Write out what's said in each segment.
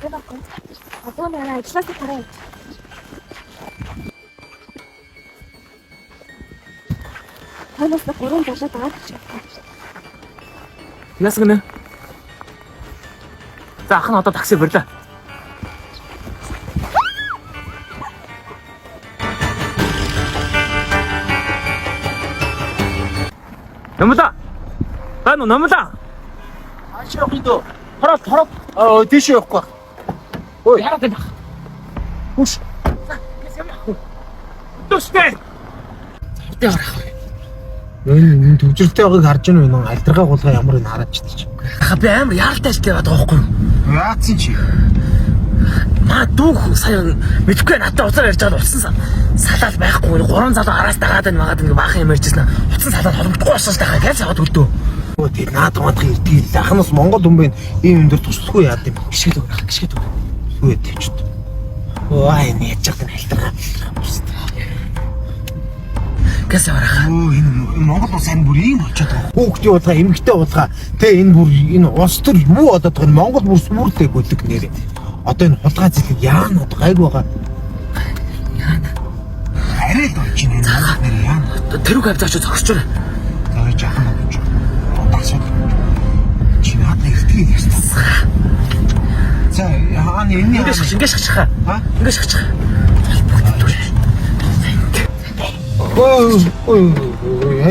Одоо нэрээ ажилласаа тарай. Ханаас гурван болоод байгаа гэж байна. Яас гэнэ? За ах нь одоо такси бэрлээ. Номлоо. Тань номлоо. Аашаа гидөө. Хараа. Тийш явахгүй. Ой, Яарад байх. хүш. Тустай. Завтай гарах. Энэ төвжиртэй байгааг харж байна уу? Альдрага гулгаа ямар ин хараад ч тийм. Ха би амар яаралтай ажил яваад байгаа байхгүй юу? Яатсан чи? Маа дүүх сая мэдгүй надад уцаар ярьж байгаа утсан салаад байхгүй 3 залуу араас дагаад байна магаад ингээ баахан юм ярьжсэн. Утсан салаад холбогдохгүй болсон шүү дээ. Яаж яваад өлдөө. Өө тийм наадах мадах ирдэг. Ахнаас Монгол хүн байна. Ийм юм дээр туслахгүй яад юм. Гიშгэд өгөх гიშгэд өгөх. Үгүй тийч. Ой, энэ яаж чадсан альдрага. Гэс аврах. Өө энэ Монгол улс энэ бүр ийм болчиход байгаа. Хүүхдийн улгаа, эмэгтэй улгаа тэ энэ бүр энэ улс төр юу одоод байгаа Монгол бүр сүртэй гөлөг нэрээ. Одоо энэ хулгай зэлэг яана гайг байгаа. Яана. Арай л болж байна нэр яана. Тэрүүг авчаач зогсчоо. За жаахан болж. Бодасоо. Чи надад ихтгэл ястаа. За хаана энэ Ингээ шахчихаа. Ha? Ингээ шахчихаа. Ой,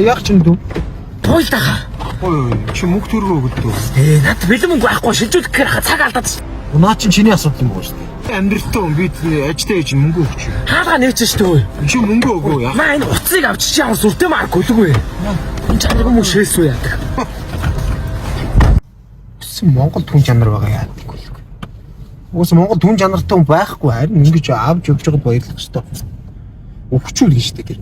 яг ч юм дүү. Туйлдаа. Ой, чи мөнгө төргөө өгдөө. Над бэлэн мөнгө байхгүй шилжүүлэх гэхээр цааг алдаад ш. Наа чи чиний асуудал юм байна шүү дээ. Амьдралтай хүн бид ажтай ээж мөнгө өгч. Хаалга нээч ш төө. Чи мөнгө өгөө яа. Маа энэ уцыг авч чи ямар сүртэй маар гөлгүй. Энэ чанаргүй мөнгө шээлсүү яадаг. Монгол түн чанар байгаа яадаг вэ? Уус Монгол түн чанартай хүн байхгүй харин ингэж авч өгч байгаад баярлах хэрэгтэй. Өвчүүл гэж дээ тэр.